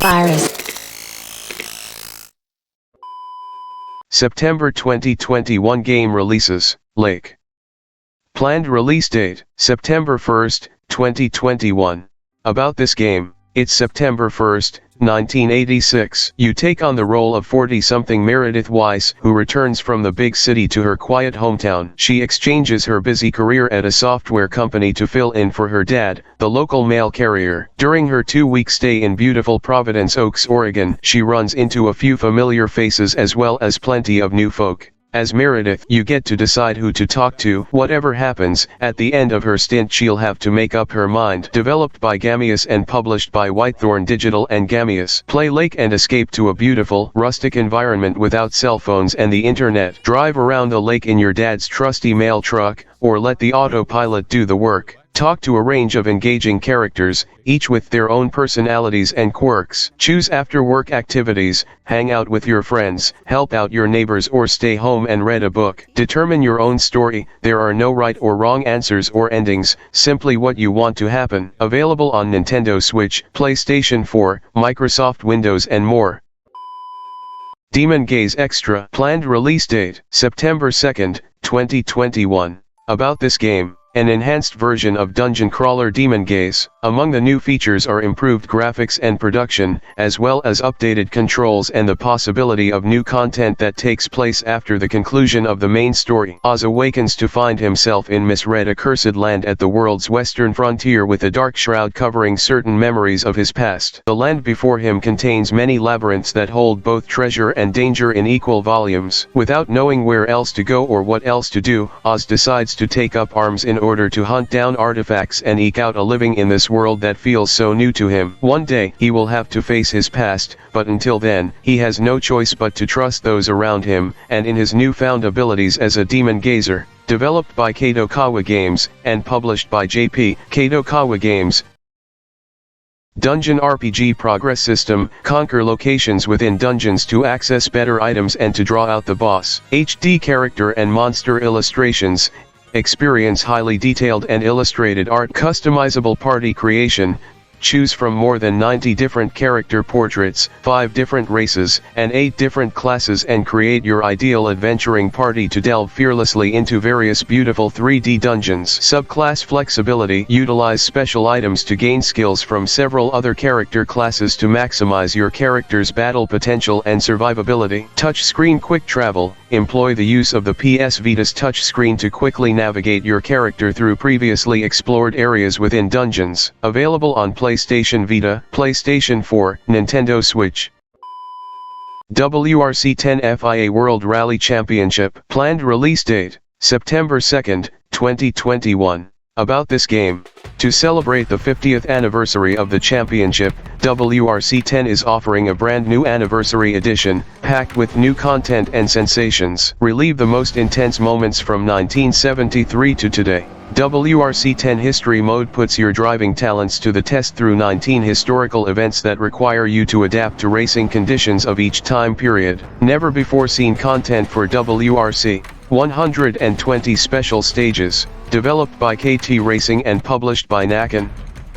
virus. September 2021 game releases, Lake. Planned release date, September 1st, 2021. About this game, it's September 1st, 1986. You take on the role of 40-something Meredith Weiss, who returns from the big city to her quiet hometown. She exchanges her busy career at a software company to fill in for her dad, the local mail carrier. During her 2-week stay in beautiful Providence Oaks, Oregon, she runs into a few familiar faces as well as plenty of new folk. As Meredith, you get to decide who to talk to. Whatever happens, at the end of her stint she'll have to make up her mind. Developed by Gamius and published by Whitethorn Digital and Gamius. Play Lake and escape to a beautiful, rustic environment without cell phones and the internet. Drive around the lake in your dad's trusty mail truck, or let the autopilot do the work. Talk to a range of engaging characters, each with their own personalities and quirks. Choose after-work activities, hang out with your friends, help out your neighbors or stay home and read a book. Determine your own story, there are no right or wrong answers or endings, simply what you want to happen. Available on Nintendo Switch, PlayStation 4, Microsoft Windows and more. Demon Gaze Extra. Planned release date, September 2nd, 2021. About this game. An enhanced version of Dungeon Crawler Demon Gaze. Among the new features are improved graphics and production, as well as updated controls and the possibility of new content that takes place after the conclusion of the main story. Oz awakens to find himself in misread accursed land at the world's western frontier with a dark shroud covering certain memories of his past. The land before him contains many labyrinths that hold both treasure and danger in equal volumes. Without knowing where else to go or what else to do, Oz decides to take up arms in order to hunt down artifacts and eke out a living in this world that feels so new to him. One day, he will have to face his past, but until then, he has no choice but to trust those around him, and in his newfound abilities as a demon gazer. Developed by Kadokawa Games, and published by JP Kadokawa Games. Dungeon RPG progress system, conquer locations within dungeons to access better items and to draw out the boss. HD character and monster illustrations. Experience highly detailed and illustrated art. Customizable party creation. Choose from more than 90 different character portraits, 5 different races, and 8 different classes and create your ideal adventuring party to delve fearlessly into various beautiful 3D dungeons. Subclass flexibility. Utilize special items to gain skills from several other character classes to maximize your character's battle potential and survivability. Touchscreen quick travel. Employ the use of the PS Vita's touchscreen to quickly navigate your character through previously explored areas within dungeons. Available on PlayStation Vita, PlayStation 4, Nintendo Switch. WRC10 FIA World Rally Championship. Planned release date, September 2nd, 2021. About this game. To celebrate the 50th anniversary of the championship, WRC10 is offering a brand new anniversary edition, packed with new content and sensations. Relive the most intense moments from 1973 to today. WRC10 History Mode puts your driving talents to the test through 19 historical events that require you to adapt to racing conditions of each time period. Never before seen content for WRC. 120 special stages, developed by KT Racing and published by Nakan.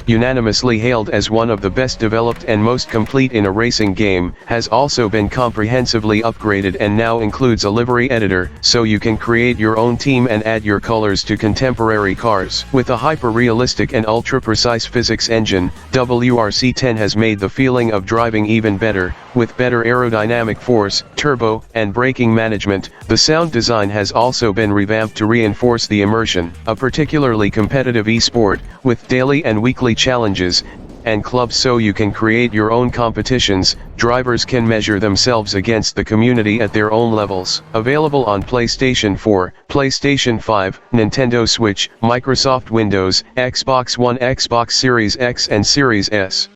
Unanimously hailed as one of the best developed and most complete in a racing game, has also been comprehensively upgraded and now includes a livery editor, so you can create your own team and add your colors to contemporary cars. With a hyper-realistic and ultra-precise physics engine, WRC10 has made the feeling of driving even better. With better aerodynamic force, turbo, and braking management, the sound design has also been revamped to reinforce the immersion. A particularly competitive esport, with daily and weekly challenges and clubs so you can create your own competitions. Drivers can measure themselves against the community at their own levels. Available on PlayStation 4, PlayStation 5, Nintendo Switch, Microsoft Windows, Xbox One, Xbox Series X and Series S.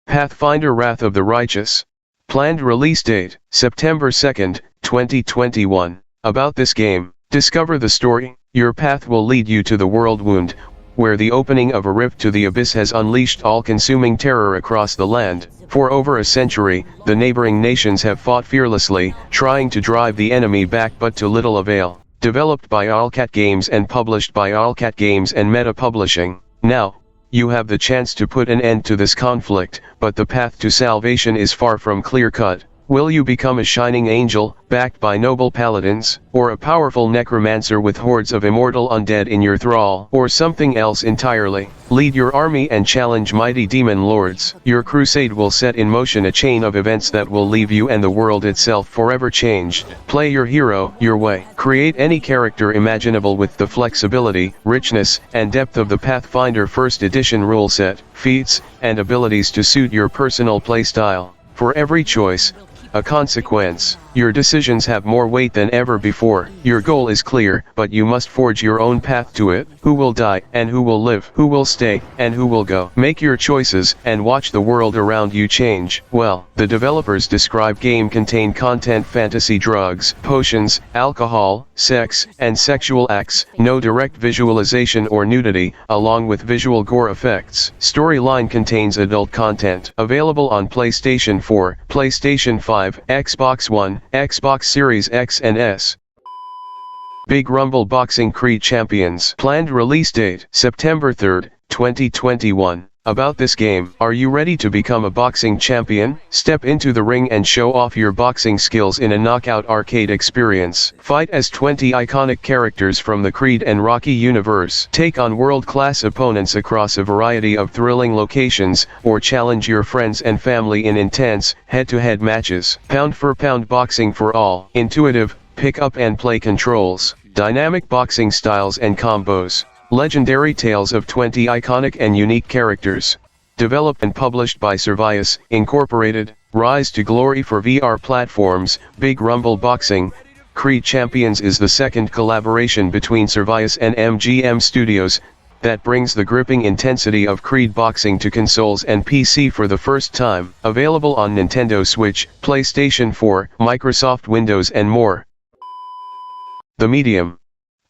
Pathfinder Wrath of the Righteous. Planned release date, September 2nd, 2021. About this game. Discover the story. Your path will lead you to the World Wound, where the opening of a rift to the abyss has unleashed all-consuming terror across the land. For over a century, the neighboring nations have fought fearlessly, trying to drive the enemy back but to little avail. Developed by Owlcat Games and published by Owlcat Games and Meta Publishing. Now, you have the chance to put an end to this conflict, but the path to salvation is far from clear-cut. Will you become a shining angel, backed by noble paladins, or a powerful necromancer with hordes of immortal undead in your thrall, or something else entirely? Lead your army and challenge mighty demon lords. Your crusade will set in motion a chain of events that will leave you and the world itself forever changed. Play your hero, your way. Create any character imaginable with the flexibility, richness, and depth of the Pathfinder 1st Edition rule set, feats, and abilities to suit your personal playstyle. For every choice, a consequence. Your decisions have more weight than ever before. Your goal is clear, but you must forge your own path to it. Who will die, and who will live? Who will stay, and who will go? Make your choices, and watch the world around you change. Well, the developers describe game contain content, fantasy, drugs, potions, alcohol, sex, and sexual acts, no direct visualization or nudity, along with visual gore effects. Storyline contains adult content. Available on PlayStation 4, PlayStation 5, Xbox One, Xbox Series X and S. Big Rumble Boxing Creed Champions. Planned release date, September 3, 2021. About this game, are you ready to become a boxing champion? Step into the ring and show off your boxing skills in a knockout arcade experience. Fight as 20 iconic characters from the Creed and Rocky universe. Take on world-class opponents across a variety of thrilling locations, or challenge your friends and family in intense, head-to-head matches. Pound-for-pound boxing for all. Intuitive, pick-up-and-play controls. Dynamic boxing styles and combos. Legendary tales of 20 iconic and unique characters. Developed and published by F.I.S.T, Incorporated. Rise to glory for VR platforms. Big Rumble Boxing Creed Champions is the second collaboration between F.I.S.T and MGM Studios that brings the gripping intensity of Creed boxing to consoles and PC for the first time. Available on Nintendo Switch, PlayStation 4, Microsoft Windows and more. The Medium.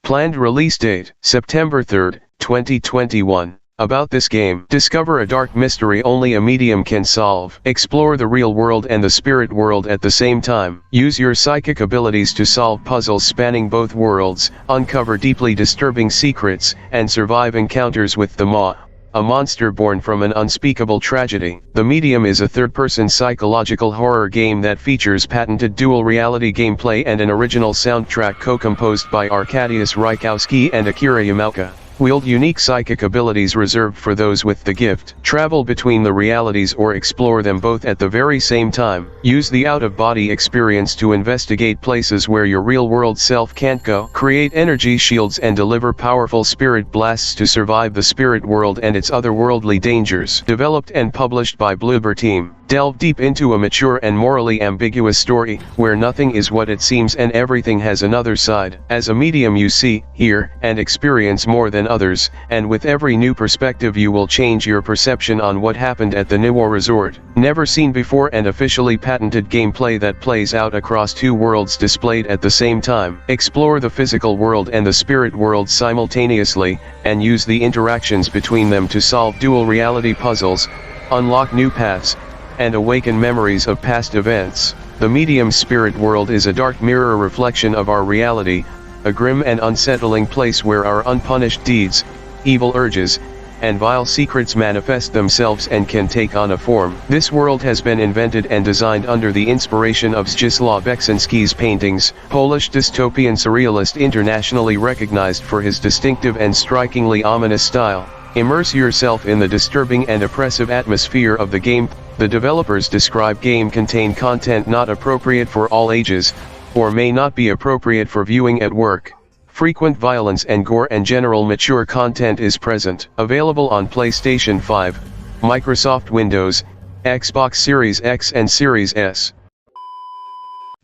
Planned release date, September 3, 2021. About this game, discover a dark mystery only a medium can solve. Explore the real world and the spirit world at the same time. Use your psychic abilities to solve puzzles spanning both worlds, uncover deeply disturbing secrets, and survive encounters with the Maw, a monster born from an unspeakable tragedy. The Medium is a third-person psychological horror game that features patented dual reality gameplay and an original soundtrack co-composed by Arkadiusz Rykowski and Akira Yamaoka. Wield unique psychic abilities reserved for those with the gift. Travel between the realities or explore them both at the very same time. Use the out-of-body experience to investigate places where your real-world self can't go. Create energy shields and deliver powerful spirit blasts to survive the spirit world and its otherworldly dangers. Developed and published by Bloober Team. Delve deep into a mature and morally ambiguous story, where nothing is what it seems and everything has another side. As a medium you see, hear, and experience more than others, and with every new perspective you will change your perception on what happened at the Niwa Resort. Never seen before and officially patented gameplay that plays out across two worlds displayed at the same time. Explore the physical world and the spirit world simultaneously, and use the interactions between them to solve dual reality puzzles, unlock new paths, and awaken memories of past events. The Medium spirit world is a dark mirror reflection of our reality, a grim and unsettling place where our unpunished deeds, evil urges, and vile secrets manifest themselves and can take on a form. This world has been invented and designed under the inspiration of Zdzisław Beksiński's paintings, Polish dystopian surrealist internationally recognized for his distinctive and strikingly ominous style. Immerse yourself in the disturbing and oppressive atmosphere of the game. The developers describe game contain content not appropriate for all ages, or may not be appropriate for viewing at work. Frequent violence and gore and general mature content is present. Available on PlayStation 5, Microsoft Windows, Xbox Series X and Series S.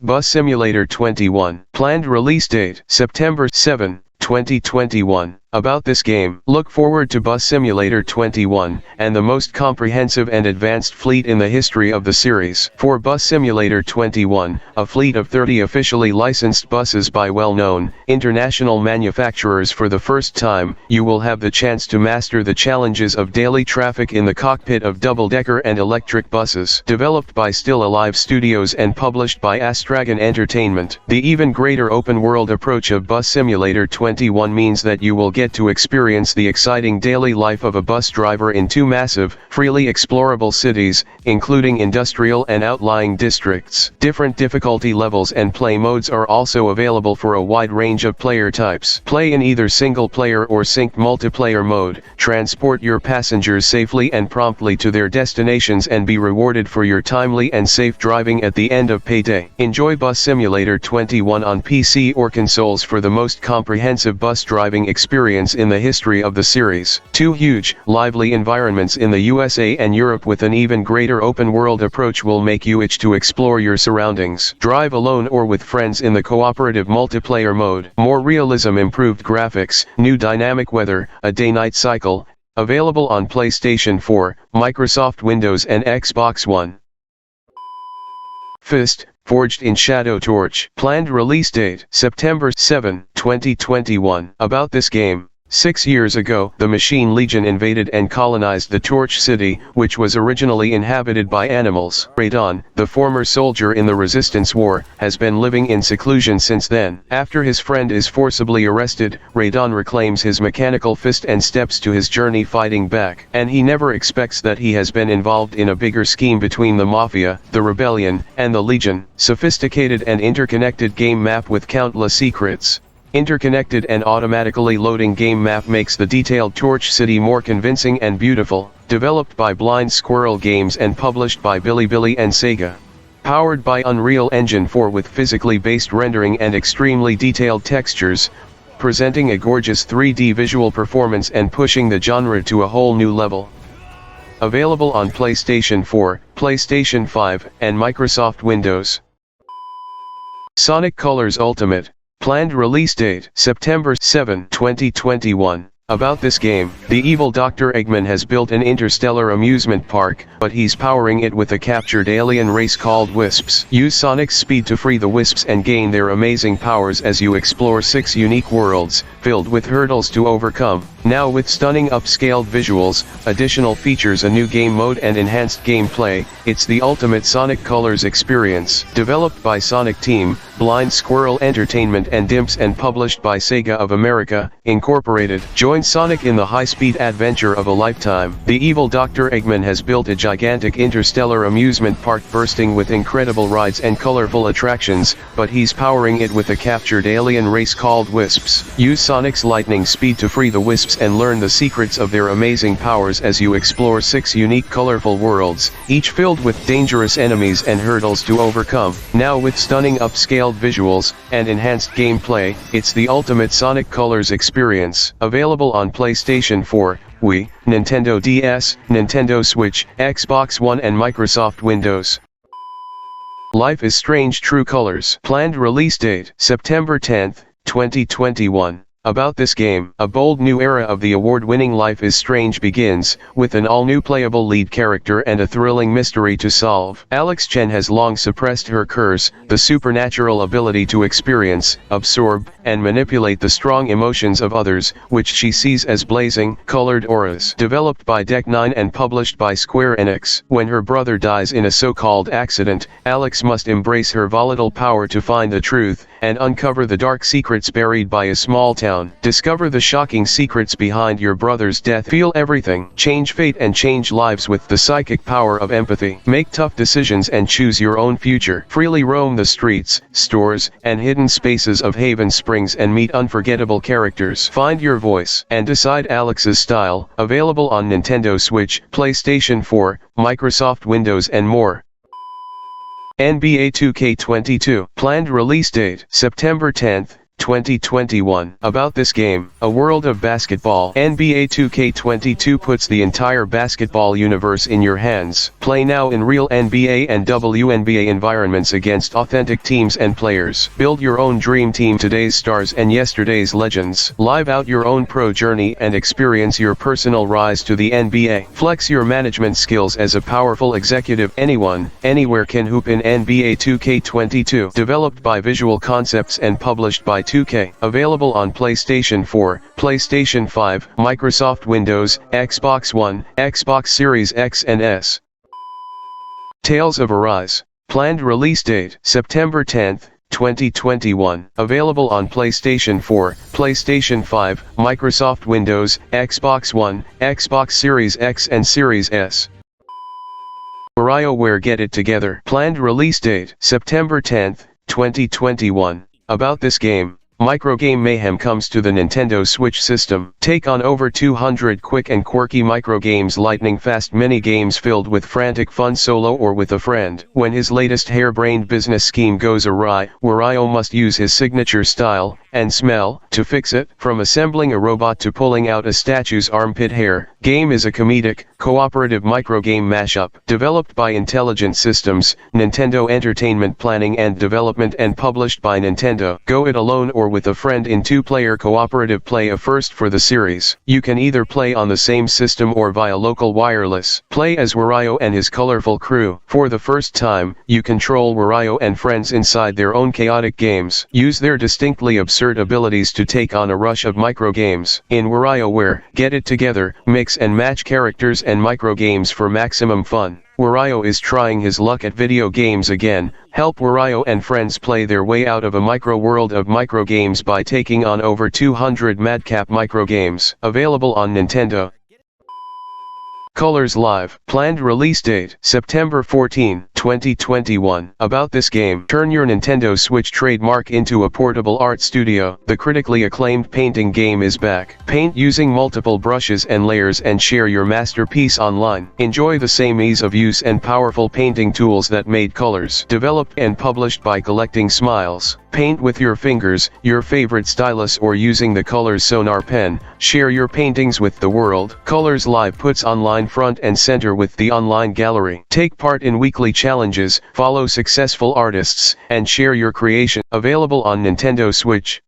Bus Simulator 21. Planned release date, September 7, 2021. About this game, look forward to Bus Simulator 21, and the most comprehensive and advanced fleet in the history of the series. For Bus Simulator 21, a fleet of 30 officially licensed buses by well-known, international manufacturers. For the first time, you will have the chance to master the challenges of daily traffic in the cockpit of double-decker and electric buses. Developed by Still Alive Studios and published by Astragon Entertainment. The even greater open-world approach of Bus Simulator 21 means that you will get get to experience the exciting daily life of a bus driver in two massive, freely explorable cities, including industrial and outlying districts. Different difficulty levels and play modes are also available for a wide range of player types. Play in either single-player or synced multiplayer mode, transport your passengers safely and promptly to their destinations and be rewarded for your timely and safe driving at the end of payday. Enjoy Bus Simulator 21 on PC or consoles for the most comprehensive bus driving experience in the history of the series. Two huge, lively environments in the USA and Europe with an even greater open-world approach will make you itch to explore your surroundings. Drive alone or with friends in the cooperative multiplayer mode. More realism, improved graphics, new dynamic weather, a day-night cycle. Available on PlayStation 4, Microsoft Windows and Xbox One. F.I.S.T. Forged in Shadow Torch. Planned release date, September 7, 2021. About this game. 6 years ago, the Machine Legion invaded and colonized the Torch City, which was originally inhabited by animals. Radon, the former soldier in the Resistance War, has been living in seclusion since then. After his friend is forcibly arrested, Radon reclaims his mechanical fist and steps to his journey fighting back. And he never expects that he has been involved in a bigger scheme between the Mafia, the Rebellion, and the Legion. Sophisticated and interconnected game map with countless secrets. Interconnected and automatically loading game map makes the detailed Torch City more convincing and beautiful. Developed by Blind Squirrel Games and published by Bilibili and SEGA. Powered by Unreal Engine 4 with physically based rendering and extremely detailed textures, presenting a gorgeous 3D visual performance and pushing the genre to a whole new level. Available on PlayStation 4, PlayStation 5, and Microsoft Windows. Sonic Colors Ultimate. Planned release date, September 7, 2021. About this game, the evil Dr. Eggman has built an interstellar amusement park, but he's powering it with a captured alien race called Wisps. Use Sonic's speed to free the Wisps and gain their amazing powers as you explore 6 unique worlds, filled with hurdles to overcome. Now with stunning upscaled visuals, additional features, a new game mode and enhanced gameplay, it's the ultimate Sonic Colors experience. Developed by Sonic Team, Blind Squirrel Entertainment and Dimps and published by SEGA of America, Incorporated. Join Sonic in the high-speed adventure of a lifetime. The evil Dr. Eggman has built a gigantic interstellar amusement park bursting with incredible rides and colorful attractions, but he's powering it with a captured alien race called Wisps. Use Sonic's lightning speed to free the Wisps and learn the secrets of their amazing powers as you explore 6 unique colorful worlds, each filled with dangerous enemies and hurdles to overcome. Now with stunning upscaled visuals and enhanced gameplay, it's the ultimate Sonic Colors experience. Available on PlayStation 4, Wii, Nintendo DS, Nintendo Switch, Xbox One and Microsoft Windows. Life is Strange True Colors. Planned release date, September 10, 2021. About this game, a bold new era of the award-winning Life is Strange begins, with an all-new playable lead character and a thrilling mystery to solve. Alex Chen has long suppressed her curse, the supernatural ability to experience, absorb, and manipulate the strong emotions of others, which she sees as blazing, colored auras. Developed by Deck 9 and published by Square Enix. When her brother dies in a so-called accident, Alex must embrace her volatile power to find the truth, and uncover the dark secrets buried by a small town. Discover the shocking secrets behind your brother's death. Feel everything. Change fate and change lives with the psychic power of empathy. Make tough decisions and choose your own future. Freely roam the streets, stores, and hidden spaces of Haven Springs and meet unforgettable characters. Find your voice and decide Alex's style. Available on Nintendo Switch, PlayStation 4, Microsoft Windows and more. NBA 2K22. Planned release date, September 10, 2021. About this game, a world of basketball. NBA 2K22 puts the entire basketball universe in your hands. Play now in real NBA and WNBA environments against authentic teams and players. Build your own dream team, today's stars and yesterday's legends. Live out your own pro journey and experience your personal rise to the NBA. Flex your management skills as a powerful executive. Anyone, anywhere can hoop in NBA 2K22. Developed by Visual Concepts and published by 2K. Available on PlayStation 4, PlayStation 5, Microsoft Windows, Xbox One, Xbox Series X and S. Tales of Arise. Planned release date, September 10, 2021. Available on PlayStation 4, PlayStation 5, Microsoft Windows, Xbox One, Xbox Series X and Series S. WarioWare Get It Together. Planned release date, September 10, 2021. About this game. Microgame mayhem comes to the Nintendo Switch system. Take on over 200 quick and quirky microgames, lightning-fast mini-games filled with frantic fun solo or with a friend. When his latest harebrained business scheme goes awry, Wario must use his signature style and smell to fix it. From assembling a robot to pulling out a statue's armpit hair, Game is a comedic, cooperative microgame mashup. Developed by Intelligent Systems, Nintendo Entertainment Planning and Development, and published by Nintendo. Go it alone or with a friend in two-player cooperative play, a first for the series. You can either play on the same system or via local wireless. Play as Wario and his colorful crew. For the first time, you control Wario and friends inside their own chaotic games. Use their distinctly absurd abilities to take on a rush of microgames. In WarioWare Get It Together, mix and match characters and microgames for maximum fun. Wario is trying his luck at video games again. Help Wario and friends play their way out of a micro-world of microgames by taking on over 200 madcap microgames. Available on Nintendo. Colors Live. Planned release date, September 14, 2021. About this game. Turn your Nintendo Switch trademark into a portable art studio. The critically acclaimed painting game is back. Paint using multiple brushes and layers and share your masterpiece online. Enjoy the same ease of use and powerful painting tools that made Colors. Developed and published by Collecting Smiles. Paint with your fingers, your favorite stylus, or using the Colors Sonar pen. Share your paintings with the world. Colors Live puts online front and center with the online gallery. Take part in weekly challenges, follow successful artists, and share your creation. Available on Nintendo Switch.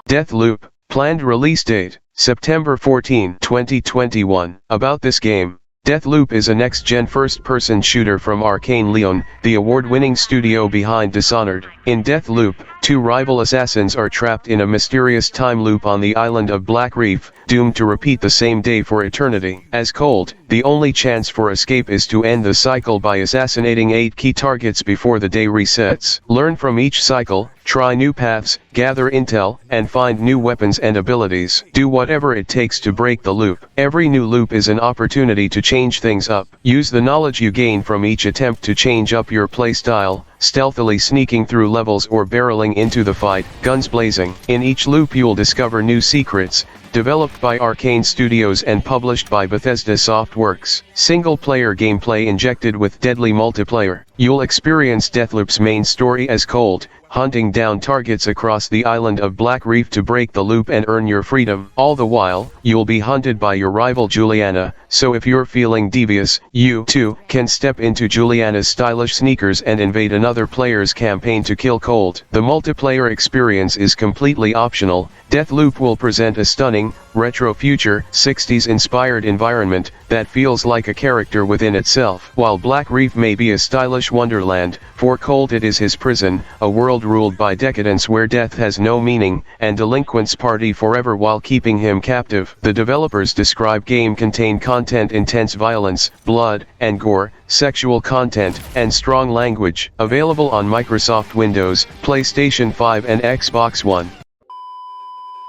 Deathloop. Planned release date, September 14, 2021. About this game. Deathloop is a next-gen first-person shooter from Arcane Leon, the award-winning studio behind Dishonored. In Deathloop, two rival assassins are trapped in a mysterious time loop on the island of Black Reef, doomed to repeat the same day for eternity. As Cold, the only chance for escape is to end the cycle by assassinating 8 key targets before the day resets. Learn from each cycle, try new paths, gather intel, and find new weapons and abilities. Do whatever it takes to break the loop. Every new loop is an opportunity to change things up. Use the knowledge you gain from each attempt to change up your playstyle, stealthily sneaking through levels or barreling into the fight, guns blazing. In each loop you'll discover new secrets. Developed by Arcane Studios and published by Bethesda Softworks. Single-player gameplay injected with deadly multiplayer. You'll experience Deathloop's main story as Cold, hunting down targets across the island of Black Reef to break the loop and earn your freedom. All the while, you'll be hunted by your rival Juliana, so if you're feeling devious, you too can step into Juliana's stylish sneakers and invade another player's campaign to kill Cold. The multiplayer experience is completely optional. Deathloop will present a stunning, retro future, 60s-inspired environment that feels like a character within itself. While Black Reef may be a stylish wonderland, for Cold it is his prison, a world ruled by decadence where death has no meaning, and delinquents party forever while keeping him captive. The developers describe game contain content, intense violence, blood, and gore, sexual content, and strong language. Available on Microsoft Windows, PlayStation 5 and Xbox One.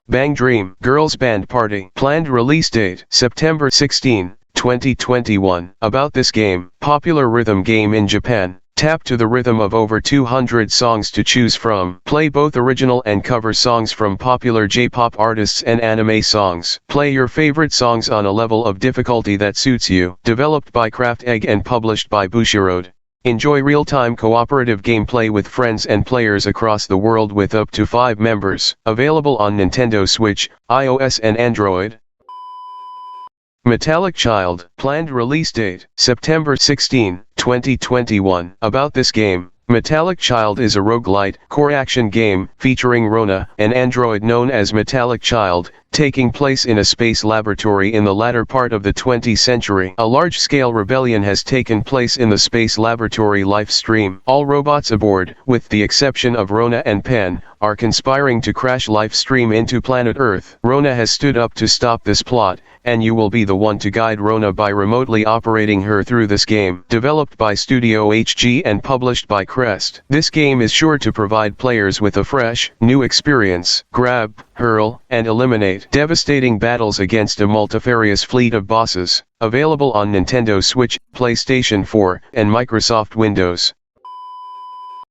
Bang Dream Girls Band Party. Planned release date, September 16, 2021. About this game. Popular rhythm game in Japan. Tap to the rhythm of over 200 songs to choose from. Play both original and cover songs from popular J-pop artists and anime songs. Play your favorite songs on a level of difficulty that suits you. Developed by Craft Egg and published by Bushiroad. Enjoy real-time cooperative gameplay with friends and players across the world with up to 5 members. Available on Nintendo Switch, iOS and Android. Metallic Child. Planned release date, September 16, 2021. About this game. Metallic Child is a roguelite, core action game, featuring Rona, an android known as Metallic Child, taking place in a space laboratory in the latter part of the 20th century. A large-scale rebellion has taken place in the space laboratory life stream. All robots aboard, with the exception of Rona and Pen, are conspiring to crash life stream into planet Earth. Rona has stood up to stop this plot, and you will be the one to guide Rona by remotely operating her through this game. Developed by Studio HG and published by Crest. This game is sure to provide players with a fresh, new experience. Grab, hurl, and eliminate devastating battles against a multifarious fleet of bosses. Available on Nintendo Switch, PlayStation 4, and Microsoft Windows.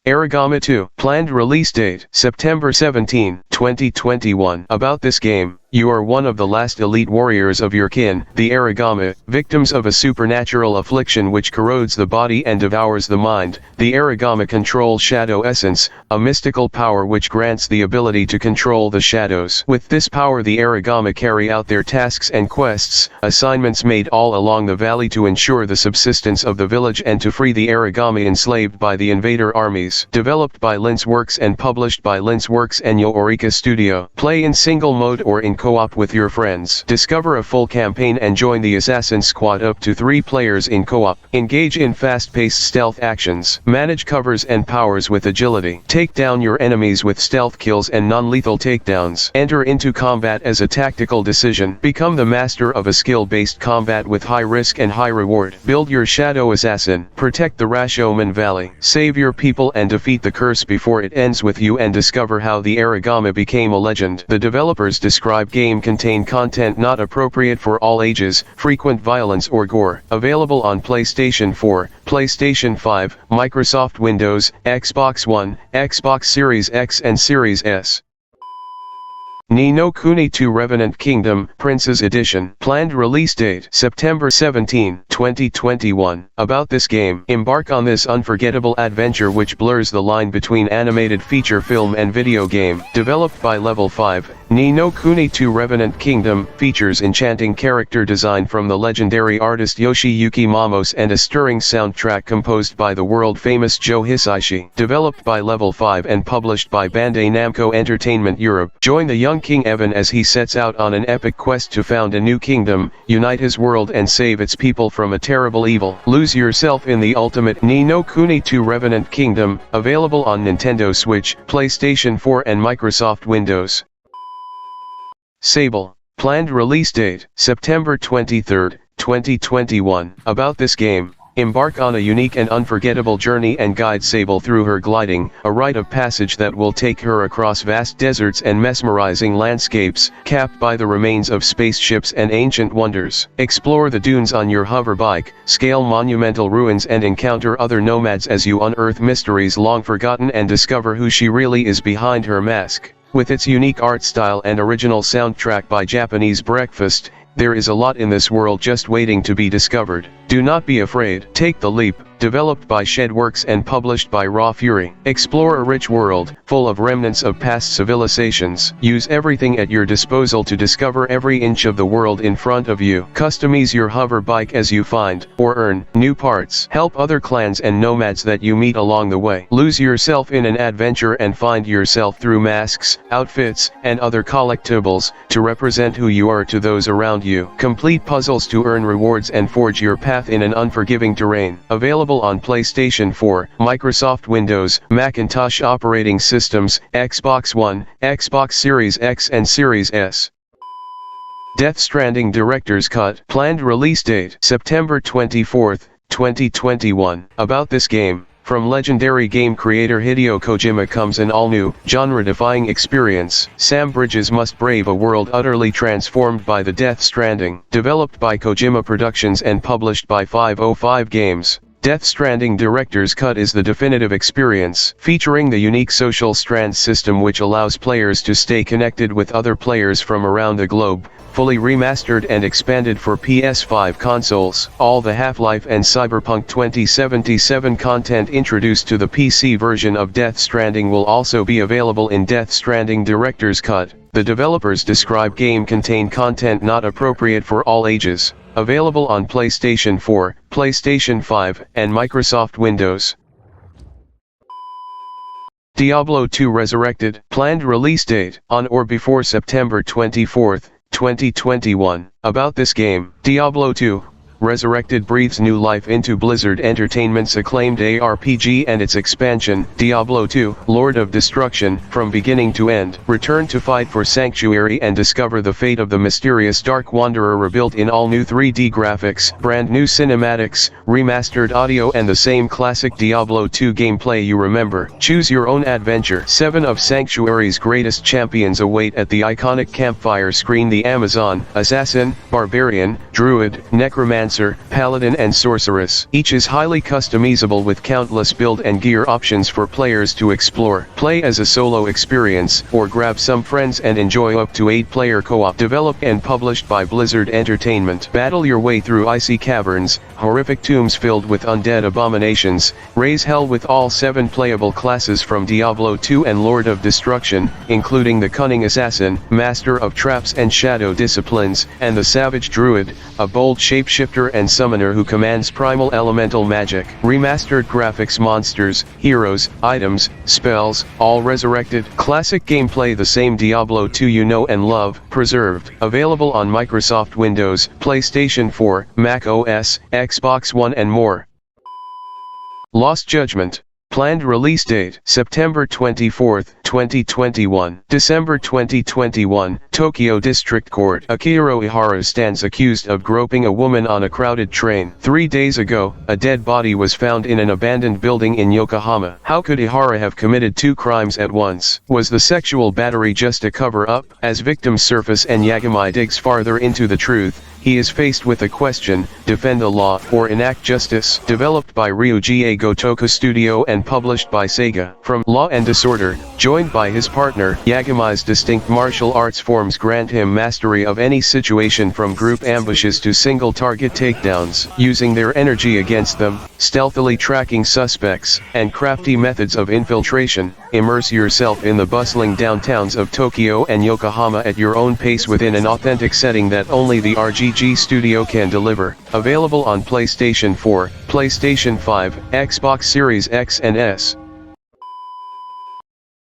Aragami 2. Planned release date, September 17, 2021. About this game, you are one of the last elite warriors of your kin, the Aragami, victims of a supernatural affliction which corrodes the body and devours the mind. The Aragami control Shadow Essence, a mystical power which grants the ability to control the shadows. With this power the Aragami carry out their tasks and quests, assignments made all along the valley to ensure the subsistence of the village and to free the Aragami enslaved by the invader armies. Developed by Linceworks and published by Linceworks and Eureka Studio. Play in single mode or in co-op with your friends. Discover a full campaign and join the assassin squad up to 3 players in co-op. Engage in fast-paced stealth actions. Manage covers and powers with agility. Take down your enemies with stealth kills and non-lethal takedowns. Enter into combat as a tactical decision. Become the master of a skill-based combat with high risk and high reward. Build your shadow assassin. Protect the Rashomon Valley. Save your people and defeat the curse before it ends with you and discover how the Aragami became a legend. The developers describe game contain content not appropriate for all ages, frequent violence or gore. Available on PlayStation 4, PlayStation 5, Microsoft Windows, Xbox One, Xbox Series X and Series S. Ni no Kuni 2 Revenant Kingdom, Prince's Edition. Planned release date, September 17, 2021. About this game, embark on this unforgettable adventure which blurs the line between animated feature film and video game. Developed by Level 5, Ni no Kuni 2 Revenant Kingdom features enchanting character design from the legendary artist Yoshiyuki Mamos and a stirring soundtrack composed by the world-famous Joe Hisaishi. Developed by Level 5 and published by Bandai Namco Entertainment Europe. Join the young King Evan as he sets out on an epic quest to found a new kingdom, unite his world and save its people from a terrible evil. Lose yourself in the ultimate Ni no Kuni 2 Revenant Kingdom, available on Nintendo Switch, PlayStation 4 and Microsoft Windows. Sable. Planned release date, September 23, 2021. About this game, embark on a unique and unforgettable journey and guide Sable through her gliding, a rite of passage that will take her across vast deserts and mesmerizing landscapes, capped by the remains of spaceships and ancient wonders. Explore the dunes on your hover bike, scale monumental ruins and encounter other nomads as you unearth mysteries long forgotten and discover who she really is behind her mask. With its unique art style and original soundtrack by Japanese Breakfast, there is a lot in this world just waiting to be discovered. Do not be afraid. Take the leap. Developed by Shedworks and published by Raw Fury. Explore a rich world, full of remnants of past civilizations. Use everything at your disposal to discover every inch of the world in front of you. Customize your hover bike as you find, or earn, new parts. Help other clans and nomads that you meet along the way. Lose yourself in an adventure and find yourself through masks, outfits, and other collectibles, to represent who you are to those around you. Complete puzzles to earn rewards and forge your path in an unforgiving terrain. Available on PlayStation 4, Microsoft Windows, Macintosh operating systems, Xbox One, Xbox Series X and Series S. Death Stranding Director's Cut. Planned release date, September 24, 2021. About this game, from legendary game creator Hideo Kojima comes an all-new, genre-defying experience. Sam Bridges must brave a world utterly transformed by the Death Stranding. Developed by Kojima Productions and published by 505 Games. Death Stranding Director's Cut is the definitive experience, featuring the unique social strand system which allows players to stay connected with other players from around the globe, fully remastered and expanded for PS5 consoles. All the Half-Life and Cyberpunk 2077 content introduced to the PC version of Death Stranding will also be available in Death Stranding Director's Cut. The developers describe game contain content not appropriate for all ages. Available on PlayStation 4, PlayStation 5, and Microsoft Windows. Diablo 2 Resurrected. Planned release date, on or before September 24, 2021. About this game, Diablo 2. Resurrected breathes new life into Blizzard Entertainment's acclaimed ARPG and its expansion, Diablo 2, Lord of Destruction. From beginning to end, return to fight for Sanctuary and discover the fate of the mysterious Dark Wanderer, rebuilt in all new 3D graphics, brand new cinematics, remastered audio and the same classic Diablo 2 gameplay you remember. Choose your own adventure. 7 of Sanctuary's greatest champions await at the iconic campfire screen: the Amazon, Assassin, Barbarian, Druid, Necromancer, Paladin and Sorceress. Each is highly customizable with countless build and gear options for players to explore. Play as a solo experience, or grab some friends and enjoy up to 8-player co-op. Developed and published by Blizzard Entertainment. Battle your way through icy caverns, horrific tombs filled with undead abominations, raise hell with all 7 playable classes from Diablo 2 and Lord of Destruction, including the cunning Assassin, Master of Traps and Shadow Disciplines, and the Savage Druid, a bold shapeshifter and summoner who commands primal elemental magic. Remastered graphics, monsters, heroes, items, spells, all resurrected. Classic gameplay, the same Diablo 2 you know and love, preserved. Available on Microsoft Windows, PlayStation 4, Mac OS, Xbox One and more. Lost Judgment. Planned release date: September 24, 2021. December 2021, Tokyo District Court. Akihiro Ihara stands accused of groping a woman on a crowded train. 3 days ago, a dead body was found in an abandoned building in Yokohama. How could Ihara have committed 2 crimes at once? Was the sexual battery just a cover-up? As victims surface and Yagami digs farther into the truth, he is faced with a question: defend the law or enact justice? Developed by Ryuji Gotoku Studio and published by SEGA. From Law and Disorder, joined by his partner, Yagami's distinct martial arts forms grant him mastery of any situation, from group ambushes to single target takedowns. Using their energy against them, stealthily tracking suspects, and crafty methods of infiltration, immerse yourself in the bustling downtowns of Tokyo and Yokohama at your own pace within an authentic setting that only the RGG Studio can deliver. Available on PlayStation 4, PlayStation 5, Xbox Series X and S.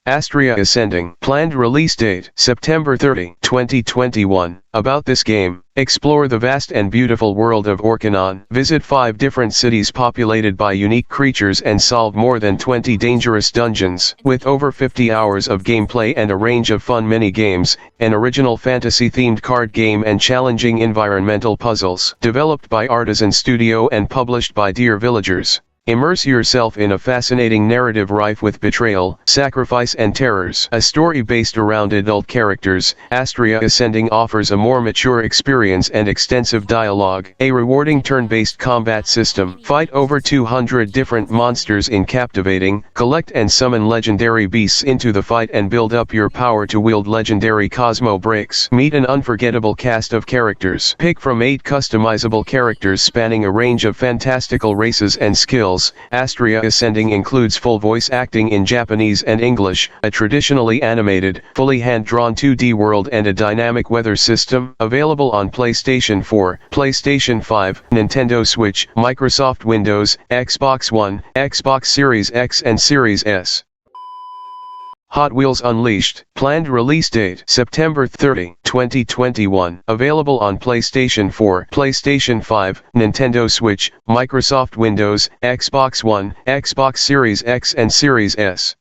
Astria Ascending. Planned release date: September 30, 2021. About this game, explore the vast and beautiful world of Orkanon. Visit 5 different cities populated by unique creatures and solve more than 20 dangerous dungeons. With over 50 hours of gameplay and a range of fun mini-games, an original fantasy-themed card game and challenging environmental puzzles. Developed by ARTISAN Studio and published by Dear Villagers. Immerse yourself in a fascinating narrative rife with betrayal, sacrifice and terrors. A story based around adult characters, Astria Ascending offers a more mature experience and extensive dialogue. A rewarding turn-based combat system. Fight over 200 different monsters in captivating, collect and summon legendary beasts into the fight and build up your power to wield legendary Cosmo Breaks. Meet an unforgettable cast of characters. Pick from 8 customizable characters spanning a range of fantastical races and skills. Astria Ascending includes full voice acting in Japanese and English, a traditionally animated, fully hand-drawn 2D world and a dynamic weather system. Available on PlayStation 4, PlayStation 5, Nintendo Switch, Microsoft Windows, Xbox One, Xbox Series X and Series S. Hot Wheels Unleashed. Planned release date: September 30, 2021. Available on PlayStation 4, PlayStation 5, Nintendo Switch, Microsoft Windows, Xbox One, Xbox Series X and Series S.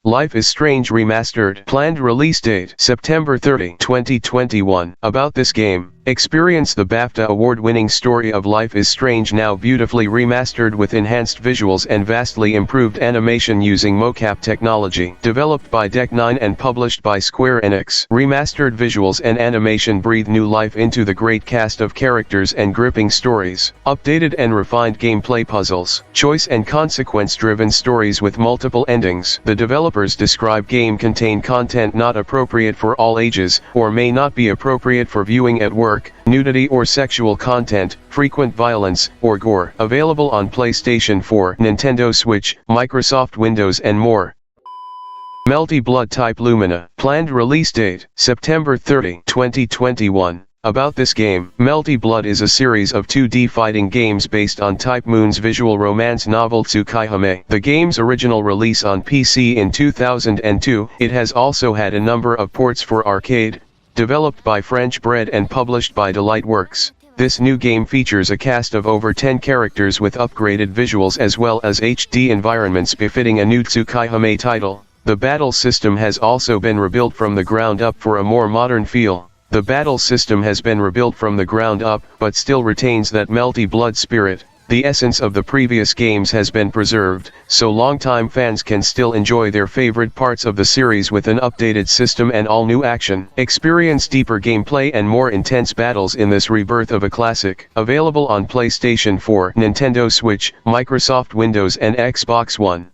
Life is Strange Remastered. Planned release date: September 30, 2021. About this game, experience the BAFTA award-winning story of Life is Strange, now beautifully remastered with enhanced visuals and vastly improved animation using mocap technology. Developed by Deck 9 and published by Square Enix. Remastered visuals and animation breathe new life into the great cast of characters and gripping stories. Updated and refined gameplay puzzles. Choice and consequence-driven stories with multiple endings. The developers describe game contain content not appropriate for all ages, or may not be appropriate for viewing at work, nudity or sexual content, frequent violence, or gore. Available on PlayStation 4, Nintendo Switch, Microsoft Windows and more. Melty Blood Type Lumina. Planned release date: September 30, 2021. About this game, Melty Blood is a series of 2D fighting games based on Type Moon's visual romance novel Tsukaihime. The game's original release on PC in 2002, it has also had a number of ports for arcade, Developed by French Bread and published by Delightworks, this new game features a cast of over 10 characters with upgraded visuals as well as HD environments befitting a new Tsukaihime title. The battle system has also been rebuilt from the ground up for a more modern feel. The battle system has been rebuilt from the ground up but still retains that melty blood spirit. The essence of the previous games has been preserved, so longtime fans can still enjoy their favorite parts of the series with an updated system and all new action. Experience deeper gameplay and more intense battles in this rebirth of a classic. Available on PlayStation 4, Nintendo Switch, Microsoft Windows and Xbox One.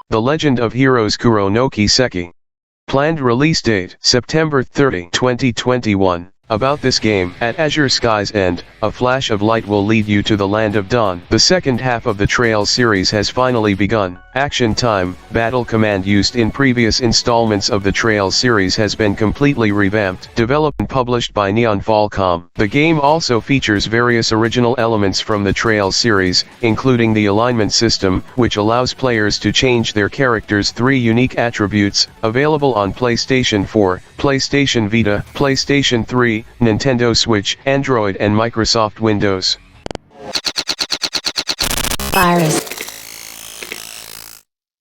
The Legend of Heroes Kuro no Kiseki. Planned release date September 30, 2021. About this game, at Azure Sky's end, a flash of light will lead you to the land of dawn. The second half of the Trails series has finally begun. Action time, battle command used in previous installments of the Trails series has been completely revamped. Developed and published by Neon Falcom. The game also features various original elements from the Trails series, including the alignment system, which allows players to change their characters' 3 unique attributes. Available on PlayStation 4, PlayStation Vita, PlayStation 3, Nintendo Switch, Android and Microsoft Windows. Virus.